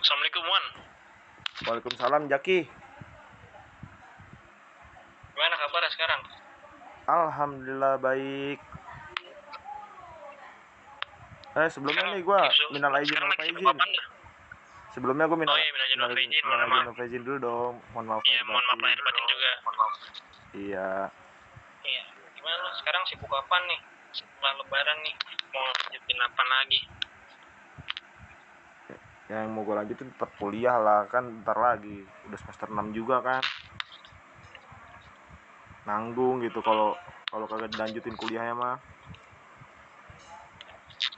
Assalamualaikum Wan. Waalaikumsalam Jaki. Gimana kabarnya sekarang? Alhamdulillah baik. Sebelumnya Sekarang nih gue minal sekarang aidin wal lagi sibuk faizin. apaan dah? Sebelumnya gue Oh iya, minal aidin wal faizin, mohon maaf. dulu dong. Mohon maaf Iya, lahir mohon maaf lahir batin. batin juga. Iya. Iya. Gimana lu sekarang sibuk apa nih? Setelah lebaran nih, mau lanjutin apa lagi? Yang mau gue lanjutin tetap kuliah lah, kan bentar lagi. Udah semester 6 juga kan. Nanggung gitu kalau kagak dilanjutin kuliahnya mah.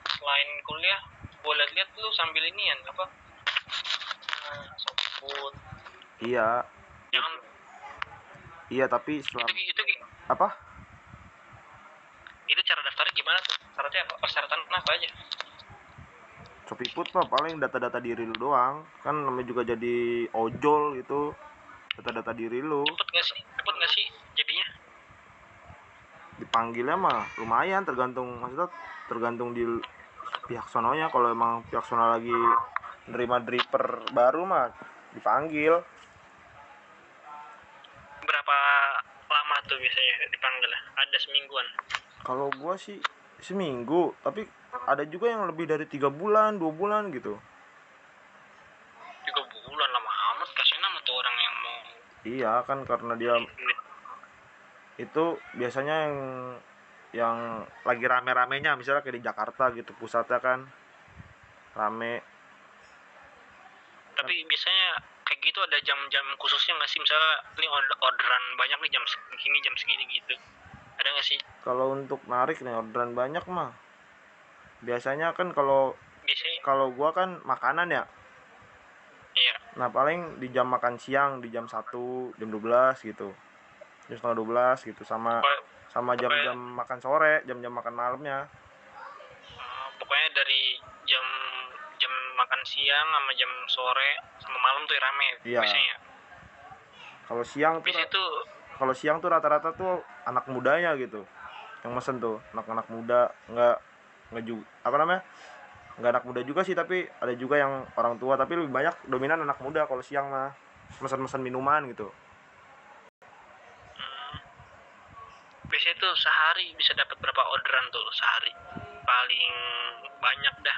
Selain kuliah, gue liat-liat lu sambil inian apa? Softfood. Iya. Jangan. Iya tapi setelah Itu apa? Itu cara daftarnya gimana tuh? Syaratnya apa? Persyaratan apa aja? Shopee mah paling data-data diri lu doang. Kan namanya juga jadi ojol gitu. Data-data diri lu. Cepet nggak sih jadinya? Dipanggilnya mah lumayan, tergantung di pihak sononya. Kalau emang pihak sono lagi nerima dripper baru mah dipanggil. Berapa lama tuh biasanya dipanggil? Ada semingguan? Kalau gua sih seminggu, tapi ada juga yang lebih dari 3 bulan 2 bulan gitu. 3 bulan lama amat, kasihan sama tuh orang yang mau. Iya kan, karena dia itu biasanya yang lagi rame-ramenya, misalnya kayak di Jakarta gitu pusatnya kan rame. Tapi biasanya kayak gitu ada jam-jam khususnya nggak sih? Misalnya ini orderan banyak nih jam segini gitu, ada nggak sih? Kalau untuk narik nih orderan banyak mah biasanya kan kalau gua kan makanan ya. Iya. Nah paling di jam makan siang, di jam 1, jam 12 gitu, jam setengah 12 gitu, sama jam-jam makan sore, jam-jam makan malamnya. Pokoknya dari jam makan siang sama jam sore sama malam tuh rame. Iya. Biasanya. Kalau siang tuh rata-rata tuh anak mudanya gitu yang mesen tuh, anak-anak muda, nggak juga apa namanya, nggak anak muda juga sih, tapi ada juga yang orang tua, tapi lebih banyak dominan anak muda kalau siang mah mesen minuman gitu. Biasanya tuh sehari bisa dapat berapa orderan tuh sehari? Paling banyak dah.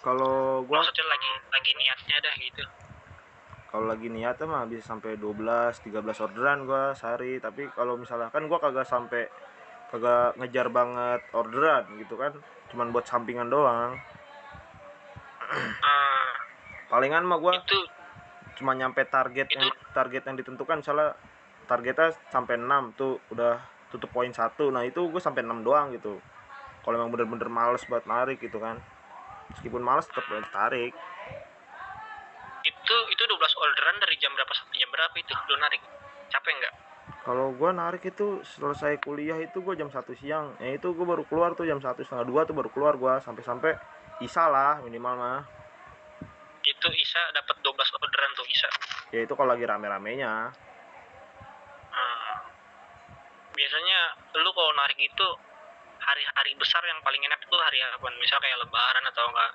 Kalau gua maksudnya lagi niatnya dah gitu. Kalau lagi niatnya mah bisa sampai 12-13 orderan gua sehari. Tapi kalau misalnya kan gua kagak ngejar banget orderan gitu kan, cuman buat sampingan doang. Palingan mah gua cuma nyampe target yang ditentukan. Misalnya targetnya sampai 6 tuh udah tutup poin 1. Nah itu gue sampai 6 doang gitu. Kalau emang bener-bener males buat narik gitu kan, meskipun males tetap tarik. Itu 12 orderan dari jam berapa sampai jam berapa itu lu narik? Capek nggak? Kalau gue narik itu selesai kuliah itu gue jam 1 siang. Itu gue baru keluar tuh jam 1, setengah 2 tuh baru keluar gue, sampai Isa lah minimal mah. Itu Isa dapat 12 orderan tuh Isa. Ya itu kalau lagi rame-ramenya. Biasanya lu kalau narik itu hari-hari besar yang paling enak tuh hari apa? Misal kayak lebaran atau enggak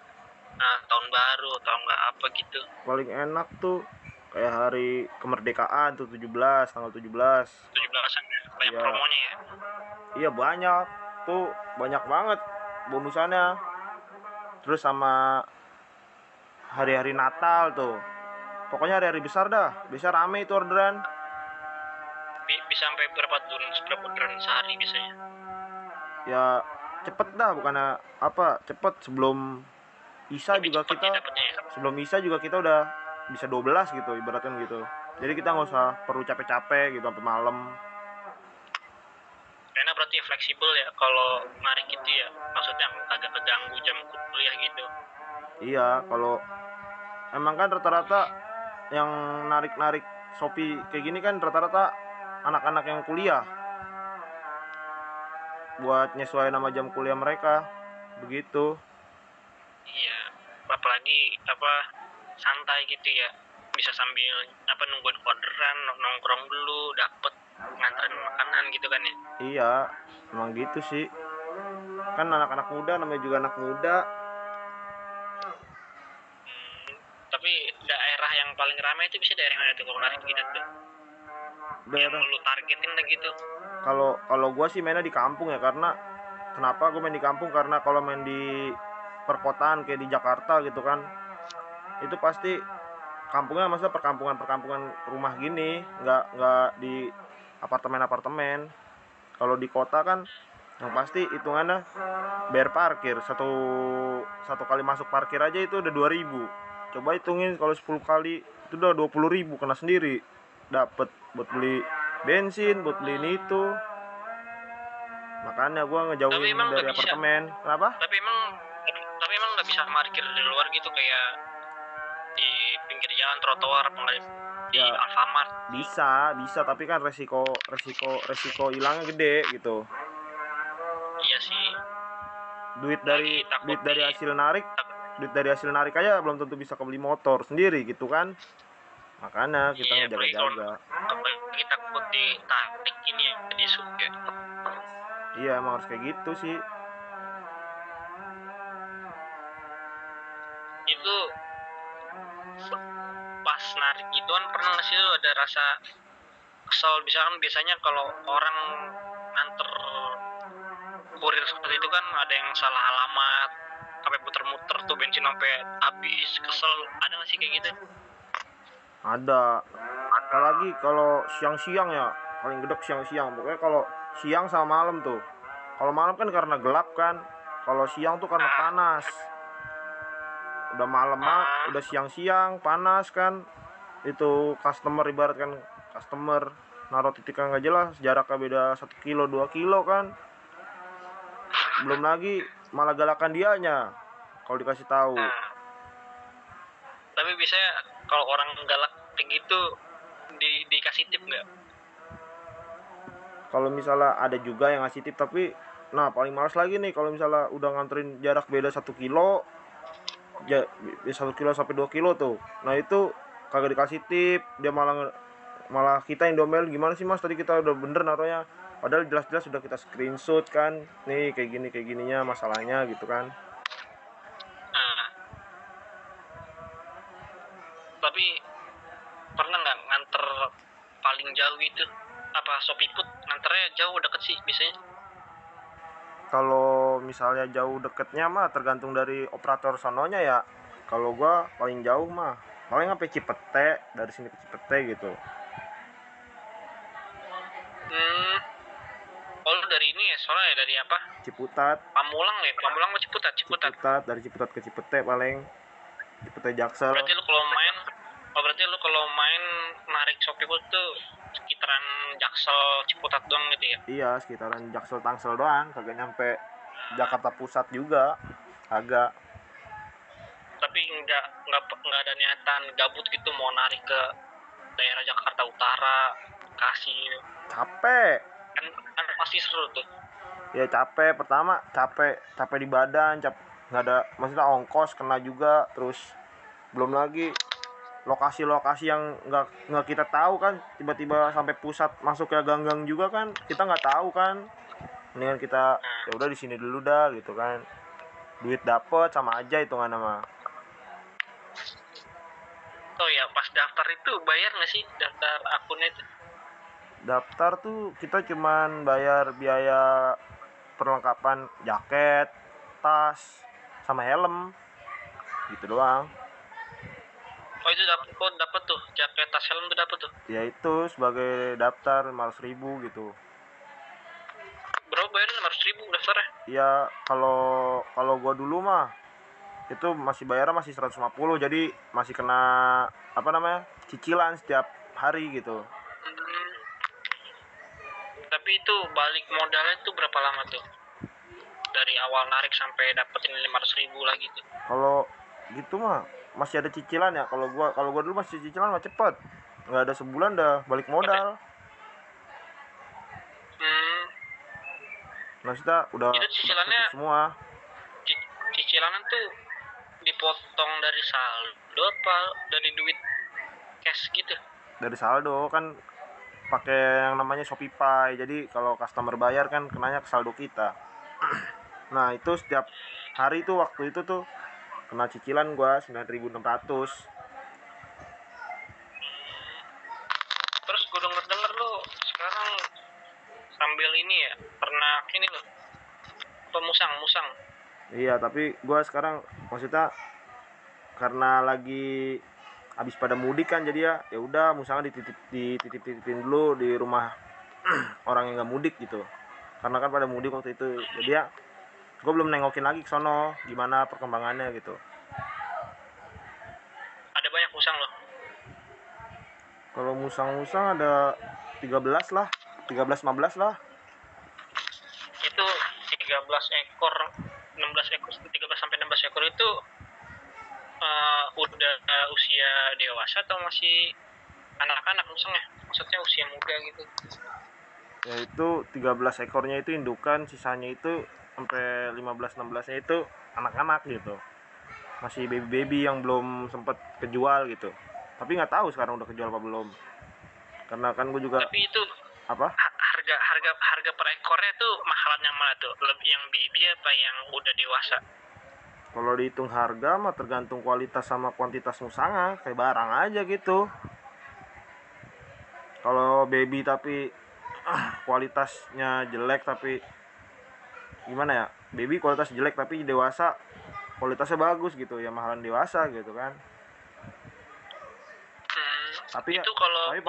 tahun baru atau enggak apa gitu. Paling enak tuh kayak hari kemerdekaan tuh 17, tanggal 17. 17-an ya. Banyak promonya ya. Iya banyak. Tuh banyak banget bonusannya. Terus sama hari-hari Natal tuh. Pokoknya hari-hari besar dah. Bisa rame itu orderan. Bisa sampai berapa orderan sehari biasanya? Ya cepet dah, bukannya apa, cepet sebelum Isa juga kita udah bisa 12 gitu ibaratnya gitu. Jadi kita nggak usah perlu capek-capek gitu sampai malam. Karena berarti fleksibel ya kalau narik itu ya, maksudnya agak keganggu jam kuliah gitu. Iya, kalau emang kan rata-rata yang narik Shopee kayak gini kan rata-rata anak-anak yang kuliah, buat nyesuaiin sama jam kuliah mereka begitu. Iya, apalagi santai gitu ya, bisa sambil nungguin orderan, nongkrong dulu, dapet nganterin makanan gitu kan ya. Iya, emang gitu sih, kan anak-anak muda, namanya juga anak muda. Tapi daerah yang paling ramai itu bisa daerah mana tuh kalau narik kita tuh? Daerah Yang lu targetin lah gitu. kalau gue sih mainnya di kampung ya, karena kenapa gue main di kampung, karena kalau main di perkotaan kayak di Jakarta gitu kan, itu pasti kampungnya maksudnya perkampungan rumah gini, nggak di apartemen. Kalau di kota kan yang pasti hitungannya bayar parkir, satu kali masuk parkir aja itu udah 2.000. Coba hitungin kalau 10 kali itu udah 20.000 kena sendiri, dapat buat beli bensin, buat beli ini itu. Makanya gue ngejauhin dari apartemen. Kenapa? Tapi emang nggak bisa parkir di luar gitu, kayak di pinggir jalan, trotoar, apa di Ya, Alfamart? bisa tapi kan resiko hilangnya gede gitu. Iya sih. Duit dari hasil narik aja belum tentu bisa kebeli motor sendiri gitu kan. Makanya kita ngejaga-jaga. Kita takut ditarik ini ya, di suka. Iya, emang harus kayak gitu sih. Itu pas narik gitu kan, pernah nggak sih lu ada rasa kesel? Biasanya kalau orang nganter kurir seperti itu kan ada yang salah alamat, sampai muter-muter tuh bensin sampai habis, kesel. Ada nggak sih kayak gitu? Ada. Apalagi kalau siang-siang ya, paling gedek siang-siang. Pokoknya kalau siang sama malam tuh. Kalau malam kan karena gelap kan. Kalau siang tuh karena panas. Udah malam udah siang-siang panas kan. Itu customer, ibaratkan customer naruh titik yang nggak jelas, jaraknya beda 1 kilo 2 kilo kan. Belum lagi malah galakan dianya kalau dikasih tahu. Tapi biasanya kalau orang galak kayak gitu dikasih tip nggak? Kalau misalnya ada juga yang ngasih tip, tapi nah paling males lagi nih kalau misalnya udah nganterin jarak beda 1 kilo, 1 kilo sampai 2 kilo tuh. Nah itu kagak dikasih tip, dia malah kita yang domel, gimana sih mas tadi kita udah bener naruhnya, padahal jelas-jelas sudah kita screenshot kan, nih kayak gininya masalahnya gitu kan. Tapi pernah nggak nganter paling jauh itu apa Shopee-Food? Nganternya jauh deket sih biasanya. Kalau misalnya jauh deketnya mah tergantung dari operator sononya ya. Kalau gua paling jauh mah paling sampai Cipete, dari sini ke Cipete gitu. Oh lu dari ini ya, soalnya dari apa? Ciputat. Pamulang ya, Pamulang ke Ciputat. Ciputat, dari Ciputat ke Cipete paling. Cipete Jaksel. Berarti lu kalau main narik Shopee-Food tuh sekitaran Jaksel, Ciputat doang gitu ya? Iya, sekitaran Jaksel Tangsel doang, kagak nyampe Jakarta Pusat juga. Agak. Tapi nggak ada niatan gabut gitu mau narik ke daerah Jakarta Utara, Bekasi gitu. Capek. Kan pasti seru tuh. Ya capek, pertama capek di badan, nggak ada, maksudnya ongkos kena juga, terus belum lagi lokasi-lokasi yang nggak kita tahu kan, tiba-tiba sampai pusat masuk ke gang-gang juga kan, kita nggak tahu kan. Mendingan kita ya udah di sini dulu dah gitu kan. Duit dapet sama aja hitungannya mah. Oh ya, pas daftar itu bayar nggak sih, daftar akunnya itu? Daftar tuh kita cuman bayar biaya perlengkapan jaket, tas, sama helm gitu doang. Oh itu dapat tuh jaket, tas, helm tuh dapat tuh. Ya itu sebagai daftar 500.000 gitu. Berapa bayarnya? 500.000 daftarnya? Ya kalau gua dulu mah itu masih bayarnya masih 150, jadi masih kena apa namanya, cicilan setiap hari gitu. Tapi itu balik modalnya tuh berapa lama tuh? Dari awal narik sampai dapetin 500.000 lagi tuh. Kalau gitu mah masih ada cicilan ya. Kalau gua dulu masih cicilan mah cepet, nggak ada sebulan dah balik modal. Maksudnya udah cicilannya semua. Cicilannya tuh dipotong dari saldo apa dari duit cash gitu? Dari saldo kan, pakai yang namanya Shopee. Jadi kalau customer bayar kan kenanya ke saldo kita. Nah itu setiap hari tuh waktu itu tuh kena cicilan gua 9.600. Iya, tapi gue sekarang maksudnya karena lagi habis pada mudik kan, jadi ya udah misalnya dititipin dulu di rumah orang yang nggak mudik gitu, karena kan pada mudik waktu itu, jadi ya gue belum nengokin lagi ke sono gimana perkembangannya gitu. Ada banyak musang loh. Kalau musang ada 13 lah, 13-15 lah. Itu 13 ekor, 16 ekor, 13 sampai 16 ekor itu udah usia dewasa atau masih anak-anak musangnya? Maksudnya usia muda gitu. Ya itu 13 ekornya itu indukan, sisanya itu sampai 15-16-nya itu anak-anak gitu. Masih baby-baby yang belum sempet kejual gitu. Tapi nggak tahu sekarang udah kejual apa belum. Karena kan gue juga Tapi itu apa? Harga per ekornya tuh mahalan yang mana tuh? Lebih yang baby apa yang udah dewasa? Kalau dihitung harga mah tergantung kualitas sama kuantitas musangnya, kayak barang aja gitu. Kalau baby tapi kualitasnya jelek, tapi gimana ya, baby kualitas jelek tapi dewasa kualitasnya bagus gitu, ya mahalan dewasa gitu kan. Tapi itu kalau tapi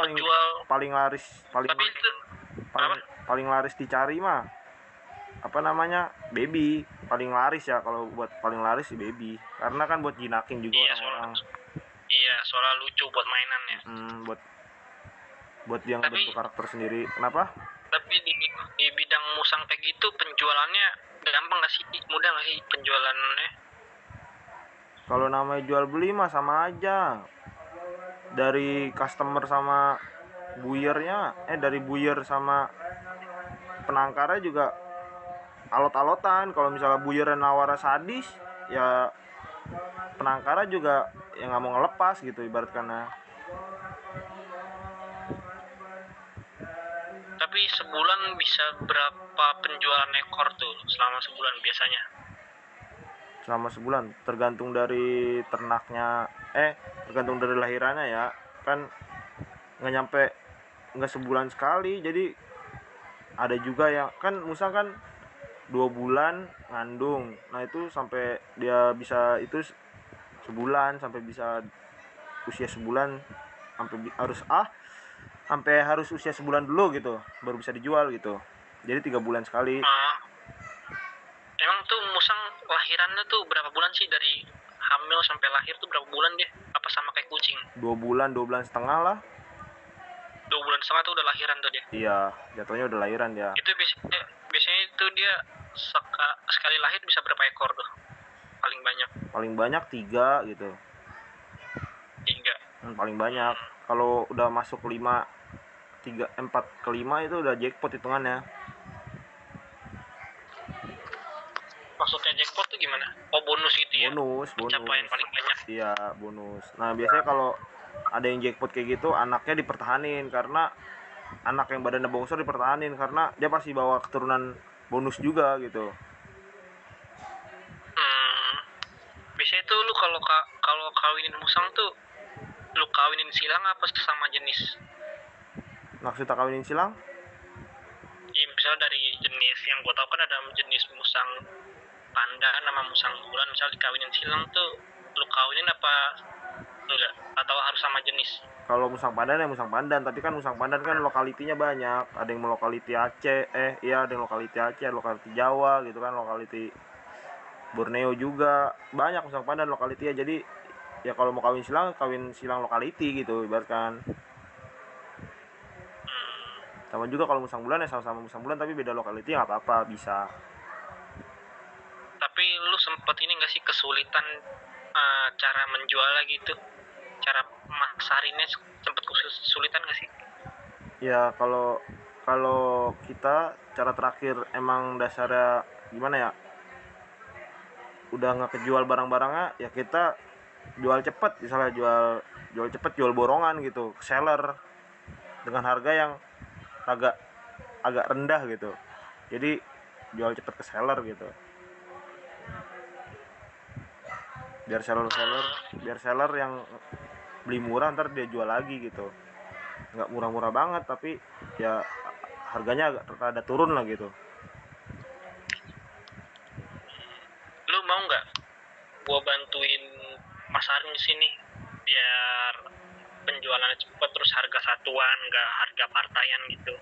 paling laris dicari mah apa namanya, baby paling laris ya. Kalau buat paling laris sih baby, karena kan buat jinakin juga orang-orang. Iya, soalnya lucu buat mainan ya. Buat dia ngebentuk karakter sendiri. Kenapa? Tapi di bidang musang kayak gitu penjualannya gampang nggak sih? Mudah nggak sih penjualannya? Kalau namanya jual beli mah sama aja. Dari customer sama buyernya, dari buyer sama penangkarnya juga alot-alotan. Kalau misalnya buyernya nawar sadis, ya penangkarnya juga yang nggak mau ngelepas gitu ibaratkan. Tapi sebulan bisa berapa penjualan ekor tuh selama sebulan biasanya? Selama sebulan tergantung dari ternaknya, tergantung dari lahirannya ya kan, nggak sebulan sekali. Jadi ada juga yang kan musang kan 2 bulan ngandung, nah itu sampai dia bisa itu sebulan, sampai bisa usia sebulan, sampai harus usia sebulan dulu gitu baru bisa dijual gitu. Jadi 3 bulan sekali. Emang tuh musang lahirannya tuh berapa bulan sih, dari hamil sampai lahir tuh berapa bulan dia? Apa sama kayak kucing? 2 bulan setengah lah. 2 bulan setengah tuh udah lahiran tuh dia? Iya, jatuhnya udah lahiran dia. Itu biasanya itu dia sekali lahir bisa berapa ekor tuh? Paling banyak 3 gitu. 3. Paling banyak. Kalau udah masuk 4 ke 5 itu udah jackpot hitungannya. Maksudnya jackpot tuh gimana? Oh, bonus gitu ya? Bonus. Pencapaian paling banyak. Iya, bonus. Nah, biasanya kalau ada yang jackpot kayak gitu, anaknya dipertahanin, karena anak yang badannya bongsor dipertahanin karena dia pasti bawa keturunan bonus juga gitu. Biasanya tuh lu kalau kawinin musang tuh lu kawinin silang apa sesama jenis? Maksudnya kawinin silang? Ya, misalnya dari jenis yang gue tau kan ada jenis musang pandan sama musang bulan, misal dikawinin silang tuh lu kawinin apa enggak, atau harus sama jenis? Kalau musang pandan ya musang pandan, tapi kan musang pandan kan lokalitinya banyak. Ada yang lokaliti Aceh, ada yang lokaliti Aceh, lokaliti Jawa gitu kan, lokaliti Borneo juga banyak musang pandan lokalitinya. Jadi ya kalau mau kawin silang lokaliti gitu ibaratkan. Sama juga kalau musang bulan ya sama-sama musang bulan tapi beda lokaliti, nggak apa-apa, bisa. Tapi lu sempet ini nggak sih kesulitan cara menjualnya gitu, cara masarinnya sempet kesulitan nggak sih? Ya kalau kita cara terakhir emang dasarnya gimana ya, udah nggak kejual barang-barangnya, ya kita jual cepet, misalnya jual cepet, jual borongan gitu ke seller dengan harga yang agak rendah gitu. Jadi jual cepet ke seller gitu, biar seller yang beli murah ntar dia jual lagi gitu. Nggak murah-murah banget tapi ya harganya agak rada turun lah gitu. Lu gue bantuin masarin di sini biar penjualannya cepet, terus harga satuan nggak harga partaian gitu.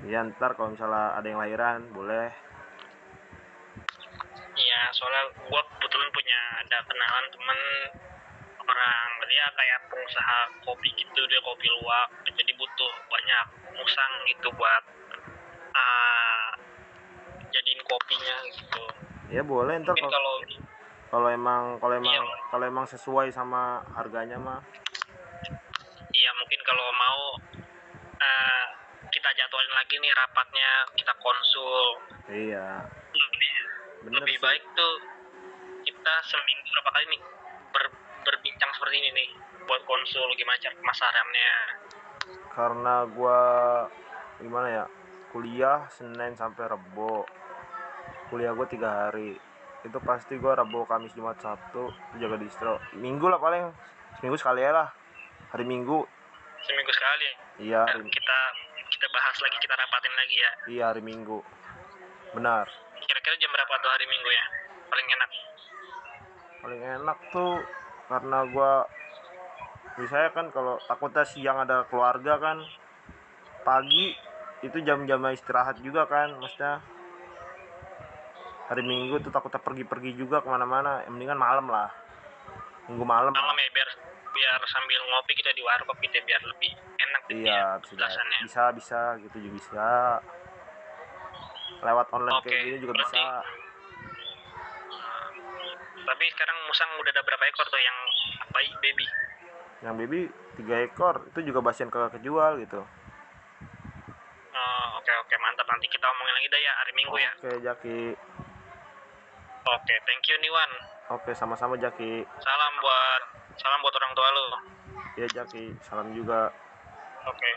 Iya, ntar kalau misalnya ada yang lahiran boleh. Iya, soalnya gue kebetulan punya ada kenalan temen orang, dia kayak pengusaha kopi gitu, dia kopi luwak, jadi butuh banyak musang gitu buat jadiin kopinya gitu. Ya boleh, ntar Mungkin kalau emang iya, kalau emang sesuai sama harganya mah. iya mungkin kalau mau kita jadwalin lagi nih rapatnya, kita konsul. Iya, bener Lebih sih. baik tuh kita seminggu berapa kali nih berbincang seperti ini nih buat konsul gimana cara pemasarannya. Karena gua gimana ya, kuliah Senin sampai Rebo, kuliah gua 3 hari, itu pasti gua Rabu Kamis Jumat Sabtu jaga distro. Minggu lah paling seminggu sekali ya lah, hari Minggu. Seminggu sekali ya. Iya, Kita bahas lagi, kita rapatin lagi ya. iya hari Minggu, benar. Kira-kira jam berapa tuh hari Minggu ya paling enak? Paling enak tuh karena gua misalnya kan kalau takutnya siang ada keluarga kan, pagi itu jam-jam istirahat juga kan, maksudnya hari Minggu tuh takutnya pergi-pergi juga kemana-mana, yang mendingan malam lah, Minggu malam Malam lah. ya, biar sambil ngopi kita di warkop gitu ya, biar lebih enak gitu ya Iya, pelasannya. bisa gitu juga bisa, lewat online Oke, kayak gini juga berarti bisa. tapi sekarang musang udah ada berapa ekor tuh yang baby? Yang baby 3 ekor itu juga basian kejual gitu. Oke, mantap, nanti kita omongin lagi dah ya hari Minggu ya. Oke Jaki. Oke, thank you nih Wan. Oke, sama-sama Jaki. Salam buat orang tua lu. Ya Jaki, salam juga. Oke.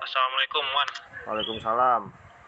Assalamualaikum Wan. Waalaikumsalam.